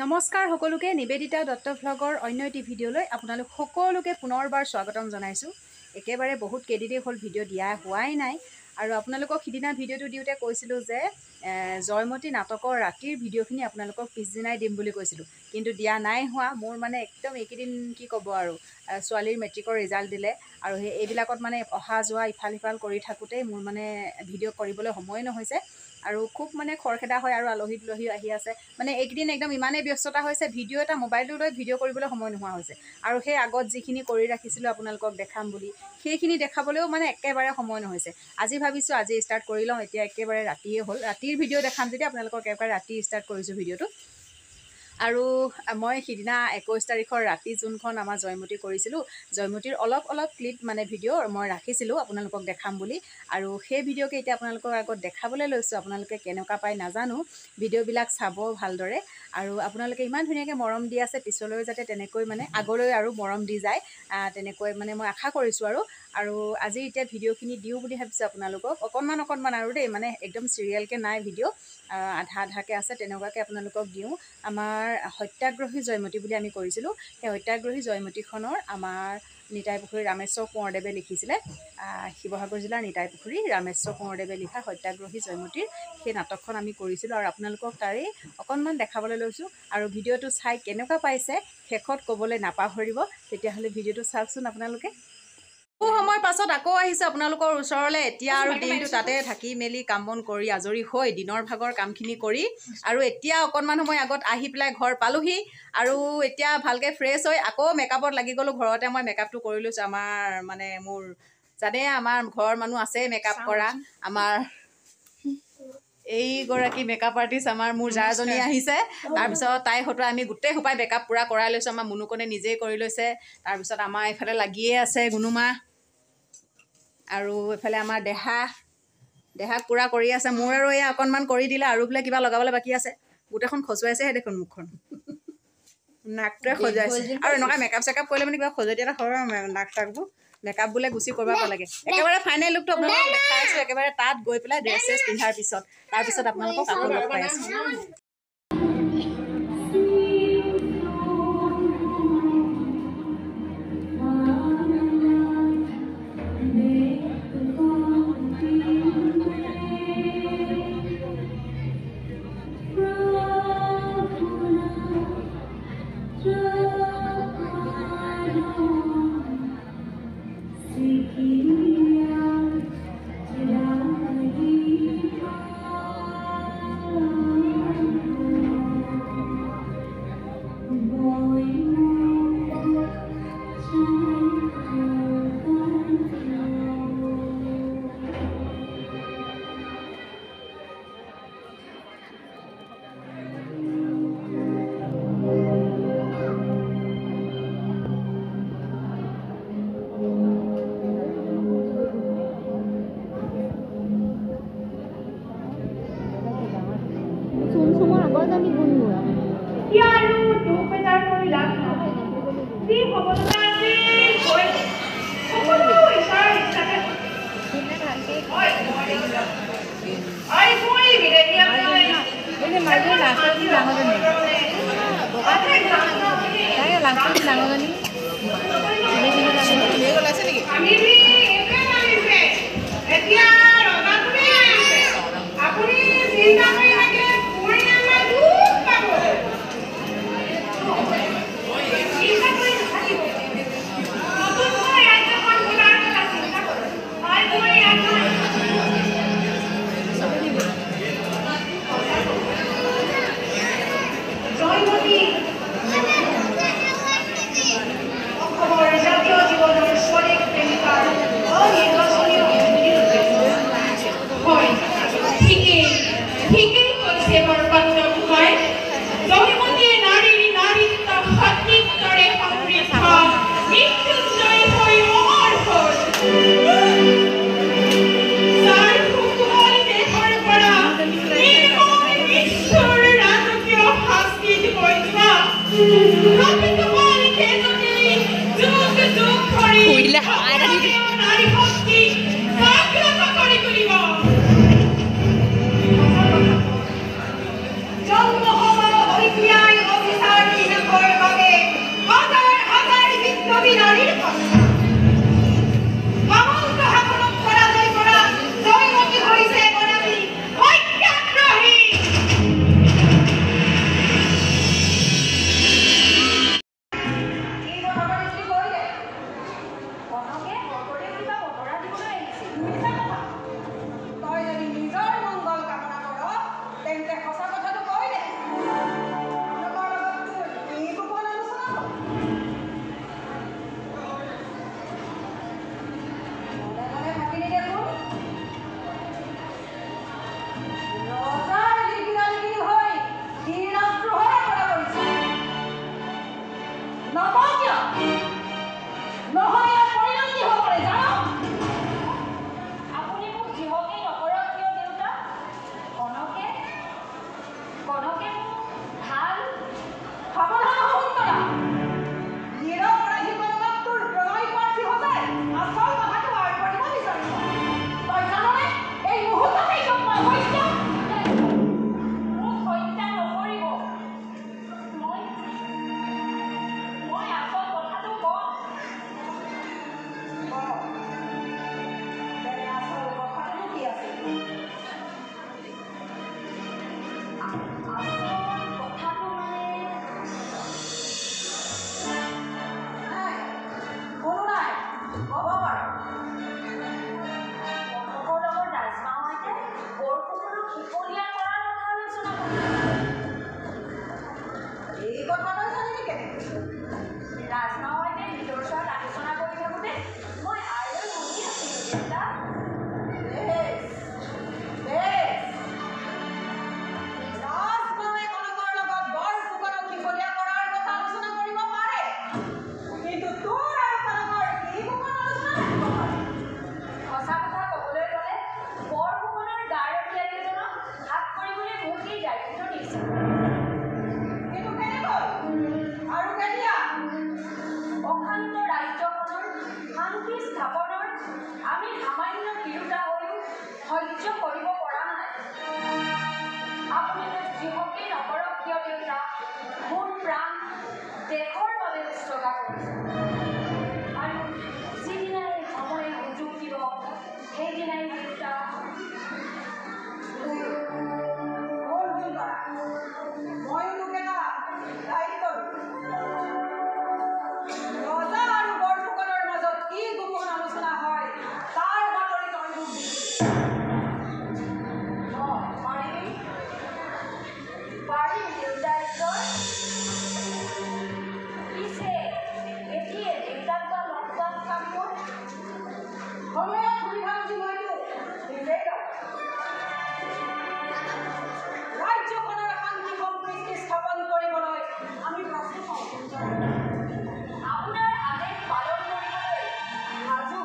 নমস্কাৰ সকলোকে নিবেদিতা দত্ত ভ্লগৰ অন্য এটি ভিডিঅ'লৈ আপোনালোক সকলোকে পুনৰবাৰ স্বাগতম জনাইছোঁ। একেবাৰে বহুত কেইদিনেই হ'ল ভিডিঅ' দিয়া হোৱাই নাই আৰু আপোনালোকক সিদিনা ভিডিঅ'টো দিওঁতে কৈছিলোঁ যে জয়মতী নাটকৰ ৰাতিৰ ভিডিঅ'খিনি আপোনালোকক পিছদিনাই দিম বুলি কৈছিলোঁ, কিন্তু দিয়া নাই হোৱা। মোৰ মানে একদম এইকেইদিন কি ক'ব আৰু ছোৱালীৰ মেট্ৰিকৰ ৰিজাল্ট দিলে আৰু এইবিলাকত মানে অহা যোৱা ইফাল সিফাল কৰি থাকোঁতেই মোৰ মানে ভিডিঅ' কৰিবলৈ সময় নহৈছে আৰু খুব মানে খৰখেদা হয় আৰু আলহী দুলহী আহি আছে। মানে এইকেইদিন একদম ইমানেই ব্যস্ততা হৈছে, ভিডিঅ' এটা মোবাইলটো লৈ ভিডিঅ' কৰিবলৈ সময় নোহোৱা হৈছে আৰু সেই আগত যিখিনি কৰি ৰাখিছিলোঁ আপোনালোকক দেখাম বুলি, সেইখিনি দেখাবলৈও মানে একেবাৰে সময় নহৈছে। আজি ভাবিছোঁ আজি ষ্টাৰ্ট কৰি লওঁ, এতিয়া একেবাৰে ৰাতিয়ে হ'ল। ৰাতিৰ ভিডিঅ' দেখাম যদি আপোনালোকক একেবাৰে ৰাতি ষ্টাৰ্ট কৰিছোঁ ভিডিঅ'টো। আৰু মই সিদিনা 21 তাৰিখৰ ৰাতি যোনখন আমাৰ জয়মতী কৰিছিলোঁ, জয়মতীৰ অলপ ক্লিপ মানে ভিডিঅ' মই ৰাখিছিলোঁ আপোনালোকক দেখাম বুলি, আৰু সেই ভিডিঅ'কে এতিয়া আপোনালোকৰ আগত দেখাবলৈ লৈছোঁ। আপোনালোকে কেনেকুৱা পায় নাজানো, ভিডিঅ'বিলাক চাব ভালদৰে আৰু আপোনালোকে ইমান ধুনীয়াকৈ মৰম দি আছে, পিছলৈ যাতে তেনেকৈ মানে আগলৈ আৰু মৰম দি যায় তেনেকৈ মানে মই আশা কৰিছোঁ। আৰু আজি এতিয়া ভিডিঅ'খিনি দিওঁ বুলি ভাবিছোঁ আপোনালোকক, অকণমান আৰু দেই, মানে একদম চিৰিয়েলকৈ নাই ভিডিঅ', আধাকৈ আছে, তেনেকুৱাকৈ আপোনালোকক দিওঁ। আমাৰ সত্যাগ্ৰহী জয়মতী বুলি আমি কৰিছিলোঁ, সেই সত্যাগ্ৰহী জয়মতীখনৰ আমাৰ নিতাই পুখুৰী ৰামেশ্বৰ কোঁৱৰদেৱে লিখিছিলে, শিৱসাগৰ জিলাৰ নিতাই পুখুৰী ৰামেশ্বৰ কোঁৱৰদেৱে লিখা সত্যাগ্ৰহী জয়মতীৰ সেই নাটকখন আমি কৰিছিলোঁ আৰু আপোনালোকক তাৰেই অকণমান দেখাবলৈ লৈছোঁ। আৰু ভিডিঅ'টো চাই কেনেকুৱা পাইছে শেষত ক'বলৈ নাপাহৰিব, তেতিয়াহ'লে ভিডিঅ'টো চাওকচোন আপোনালোকে। বহু সময়ৰ পাছত আকৌ আহিছোঁ আপোনালোকৰ ওচৰলৈ। এতিয়া আৰু দিনটো তাতে থাকি মেলি কাম বন কৰি আজৰি হৈ দিনৰ ভাগৰ কামখিনি কৰি আৰু এতিয়া অকণমান সময় আগত আহি পেলাই ঘৰ পালোহি আৰু এতিয়া ভালকৈ ফ্ৰেছ হৈ আকৌ মেকআপত লাগি গ'লোঁ। ঘৰতে মই মেকআপটো কৰি লৈছোঁ। আমাৰ মানে মোৰ জানে আমাৰ ঘৰৰ মানুহ আছে মেকআপ কৰা, আমাৰ এইগৰাকী মেকআপ আৰ্টিষ্ট আমাৰ মোৰ জাজনী আহিছে, তাৰপিছত তাই হয়তো আমি গোটেই সোপাই মেকআপ পূৰা কৰাই লৈছোঁ। আমাৰ মুনুকনে নিজেই কৰি লৈছে, তাৰপিছত আমাৰ এইফালে লাগিয়ে আছে গুণুমা, আৰু এইফালে আমাৰ দেহাক পূৰা কৰি আছে। মোৰ আৰু এয়া অকণমান কৰি দিলে আৰু বোলে কিবা লগাবলৈ বাকী আছে। গোটেইখন খজুৱাইছেহে দেখোন মুখখন, নাকটোৱে খজুৱাইছে। আৰু এনেকুৱা মেকআপ চেকআপ কৰিলে মানে কিবা খজুৱতি এটা হয় নাক চাকবোৰ, মেকআপ বোলে গুচি কৰিব লাগে। একেবাৰে ফাইনেল লুকটো আপোনালোকক দেখাই আছোঁ, একেবাৰে তাত গৈ পেলাই ড্ৰেছ চেছ পিন্ধাৰ পিছত, তাৰপিছত আপোনালোকক আকৌ লগ পাই আছোঁ। কথা কৈছানে কেনেকৈ ৰাজমাওতে নিজৰ ওচৰত আলোচনা কৰি থাকোঁতে মই আৰু শুনি আছিলোঁ দেউতা। ৰাজমাৱে কনকৰ লগত বৰ ফুকনক দীঘলীয়া কৰাৰ কথা আলোচনা কৰিব পাৰে, কিন্তু তোৰ আৰু কনকৰ কি ফুকন আলোচনা কৰিব পাৰে? সঁচা কথা ক'বলৈ গ'লে বৰ ফুকনৰ গাৰ ৰখীয়াকেইজনক হাত কৰিবলৈ মোক এই দায়িত্ব দিছিল। কিন্তু কেনেকৈ আৰু কেতিয়া? অশান্ত ৰাজ্যখনৰ শান্তি স্থাপনৰ আমি সামান্য তিৰোতা হৈও সহ্য কৰিব পৰা নাই। আপোনালোক যিহকেই নকৰক কিয় দেউতা, মোৰ প্ৰাণ দেশৰ বাবে উৎসৰ্গা কৰিছে। আৰু যিদিনাই সময়ে সুযোগ দিব সেইদিনাই দেউতা ময়ো তোক এটা দায়িত্ব ৰজা আৰু বৰফুকনৰ মাজত কি গোপন আলোচনা হয় তাৰ বাতৰি তই মোক দিবি। পাৰিম দেউতা ঈশ্বৰ। পিছে এটিয়ে দেউতাক বা লগ পাম কাম মোৰ সময়ত সুবিধা বুজি মইতো নিজেই লওঁ। ৰাজ্যখনৰ শান্তি সম্প্ৰীতি স্থাপন কৰিবলৈ আমি প্ৰস্তুত হওঁ। আপোনাৰ আদেশ পালন কৰিবলৈ সাজু।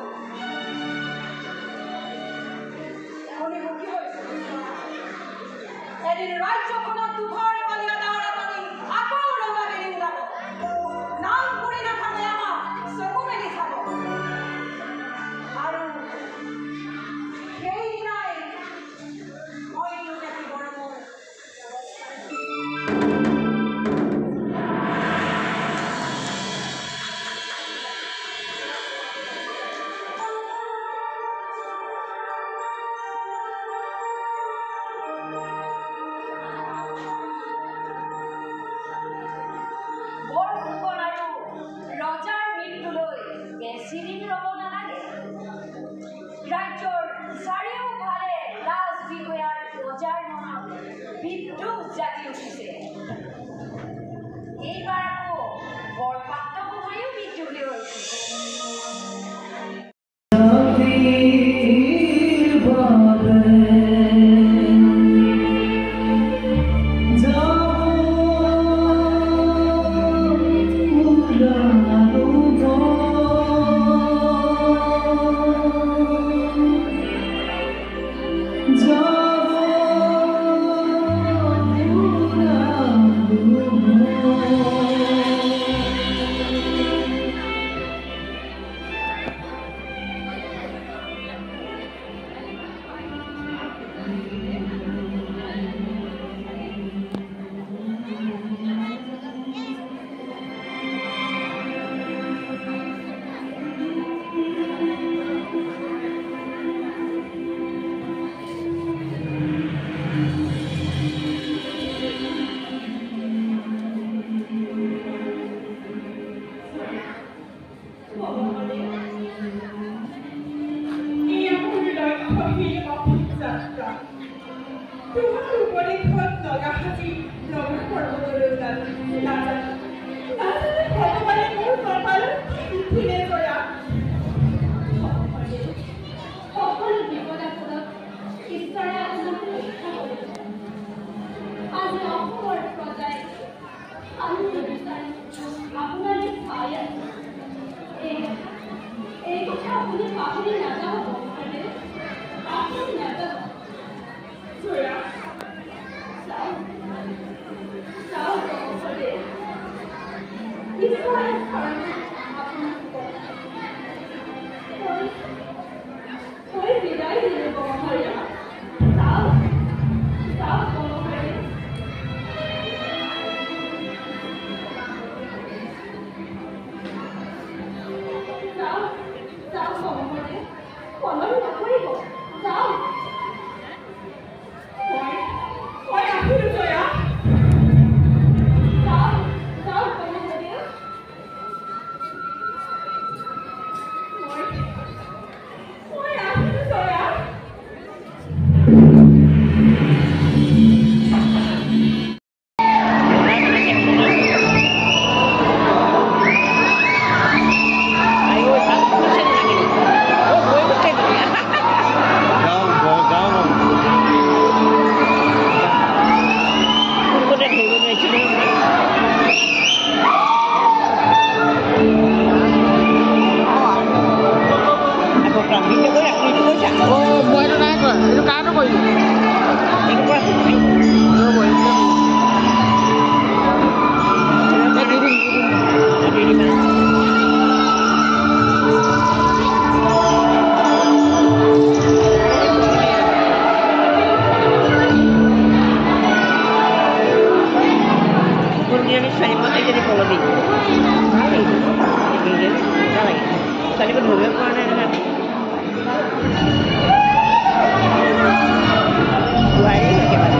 শুনি সুখী হৈছোঁ। এদিন ৰাজ্যখনত দুঘৰ কলীয়া ডাৱৰ এপানি আকৌ ৰঙা বেলি ওলাব। নাম কৰি নাথাকে আমাক চকু মেলি চাব। আৰু সেইদিনাই মই তোক এটি বৰমৰ বৰ ফুকন আৰু ৰজাৰ মৃত্যুলৈ বেছিদিন ৰ'ব নালাগে। ৰাজ্যৰ চাৰিওফালে ৰাজ বিষয়াৰ ৰজাৰ মনত বিদ্ৰোহ জাগি উঠিছে। এইবাৰ আকৌ বৰপাত্ৰ গোহাঁইও বিদ্ৰোহী হৈ উঠিছে। আমি ছোৱালী যদি পলবি ভাল লাগিব মজা লাগে ছোৱালীবোৰ ধৰিব পৰা নাই নহয় বোৱাৰী একেবাৰে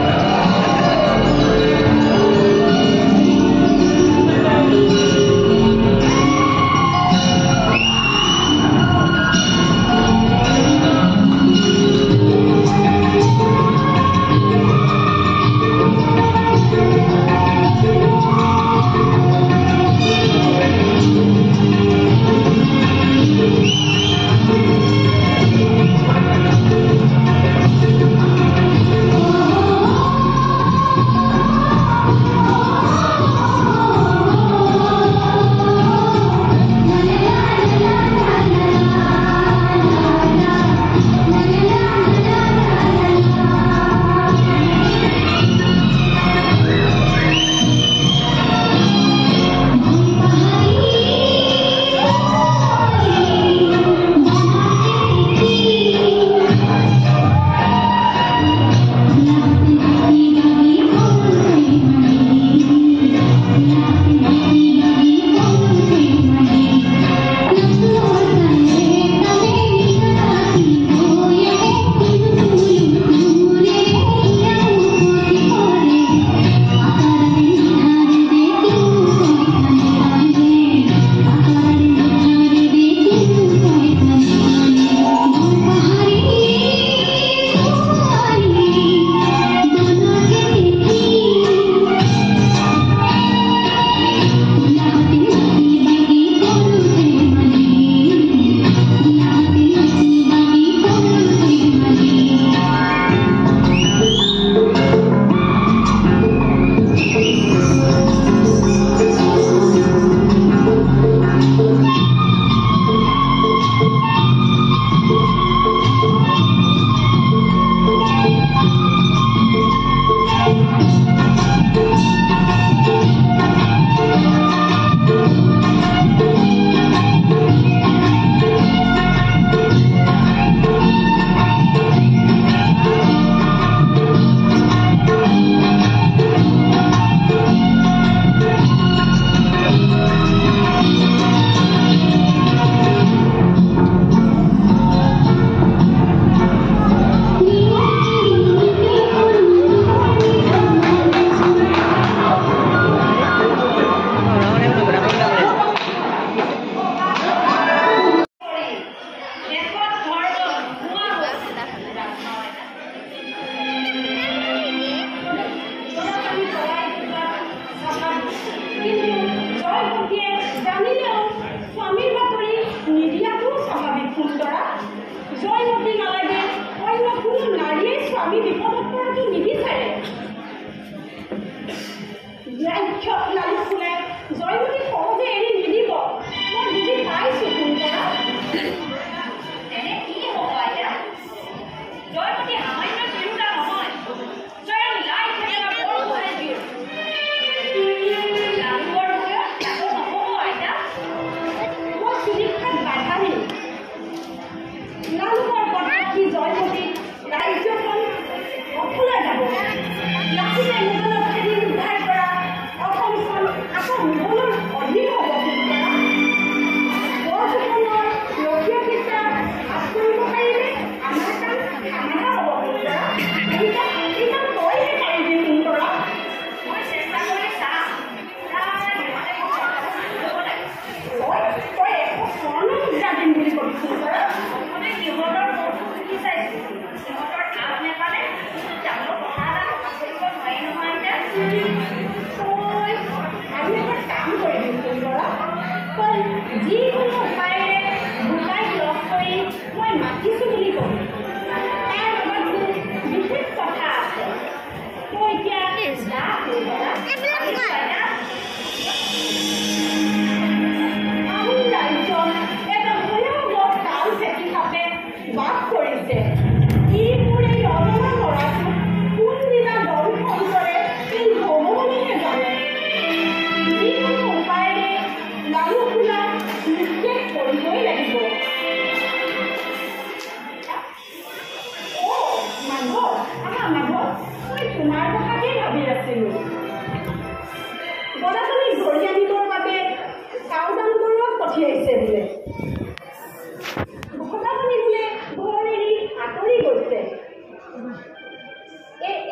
গদাপাণিক ধৰি আনিবৰ বাবে চাওদাংগৰত পঠিয়াইছে বোলে। গদাপাণি বোলে ঘৰ এৰি আঁতৰি গৈছে।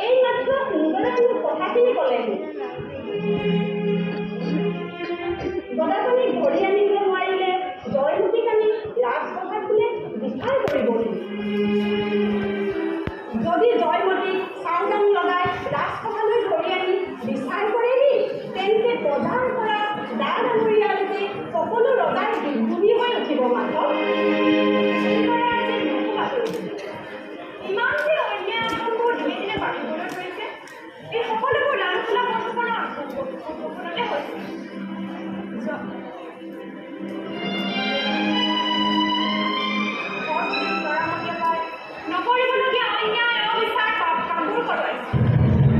এই মাত্ৰ গদাপাণিক কথাখিনি ক'লেহি। গদাপাণিক ধৰি আনিব নোৱাৰিলে জয়মতীক আমি ৰাজপ্ৰসাদ বোলে বিচাৰ কৰিব। যদি জয়মতীক চাওদাং লগাই ৰাজপ্ৰসাদলৈ ধৰি আনি বিচাৰ কৰেহি, তেন্তে বজাৰ পৰা দা ডাঙৰীয়ালৈকে সকলো ৰজাই বিদ্ৰোহী হৈ উঠিব। মাত্ৰ ইমান যে অন্যায় আচৰণবোৰ ধীৰে ধীৰে বাঢ়িবলৈ ধৰিছে, এই সকলোবোৰ লালুকলা বৰ্তমানৰ সম্পূৰ্ণতে হৈছে। নকৰিবলগীয়া অন্যায় অবিচাৰ কামবোৰ কৰোৱাইছে।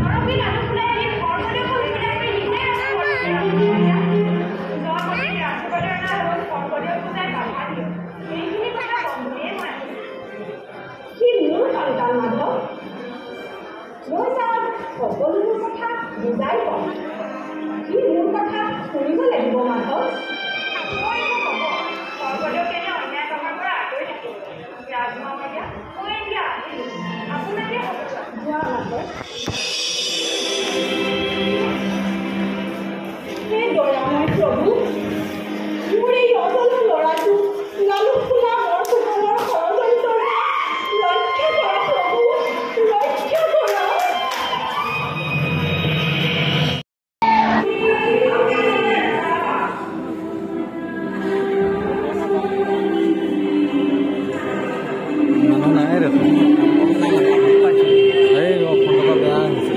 নৰবী লালুকলাই আহি ঘৰখনে কৰিবলৈ কৰি নিজে জয়মতীক ৰাজপ্ৰসাদৰ হ'ল কৰ্কদেৱ পূজাই বাধা দিয়ে। এইখিনি কথা কম বুলিয়ে মই সি মোৰ সন্তান মাধৱ, মই তাক সকলোবোৰ কথা বুজাই কম। সি মোৰ কথা শুনিব লাগিব। মাধৱ কৰ্কদেৱ কেনে অন্যায় কামৰ পৰা আঁতৰি থাকিব। ৰাজমামীয়া মই এতিয়া আহিলোঁ, আপোনাকে যোৱা মাধৱ। হে দয়াময় প্ৰভু, মোৰ এই অজনা ল'ৰাটো লালুকলা বৰফুকনৰ ষড়যন্ত্ৰৰ ৰক্ষা কৰা প্ৰভু, ৰক্ষা কৰা। মানুহ নাই দেখোন। এই ফোনটো বেয়া হৈছে।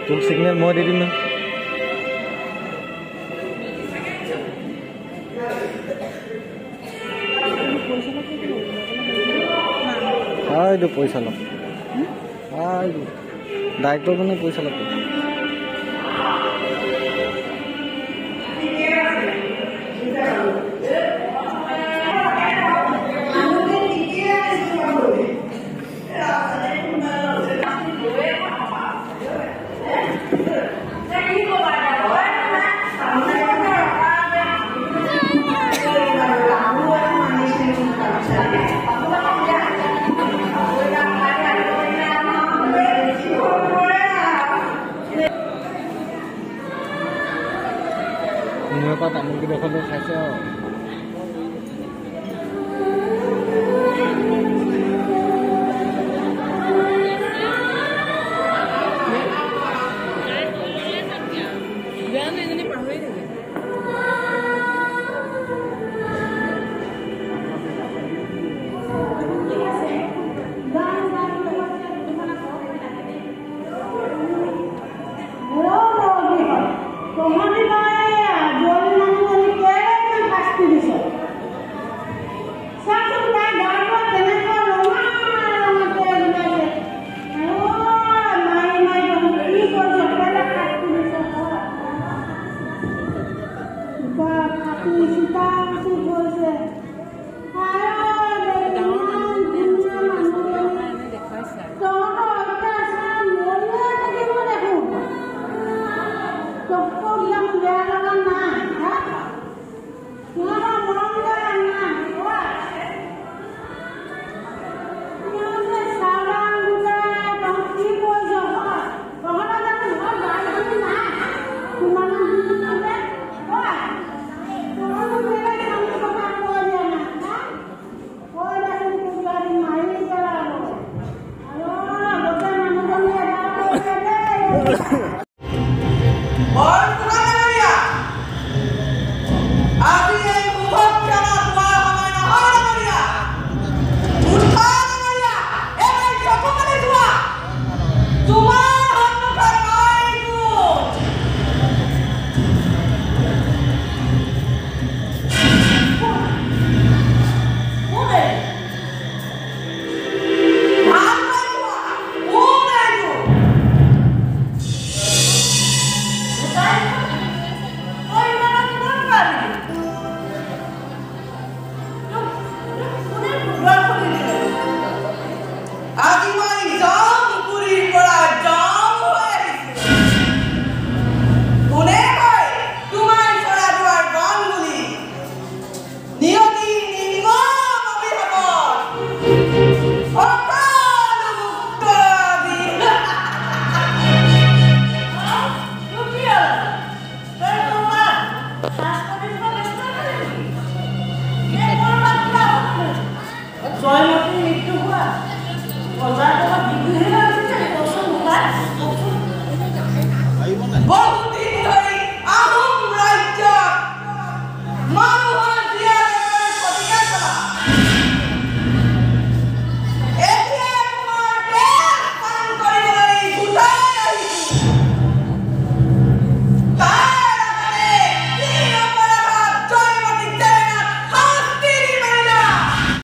তোক সিগনেল মই দি দিম না। এইটো পইচা লওক। ডাইৰেক্টৰ মানে পইচা লওক। মোৰ পৰা তামোল কিবাখন খাইছে আৰু জয়মতী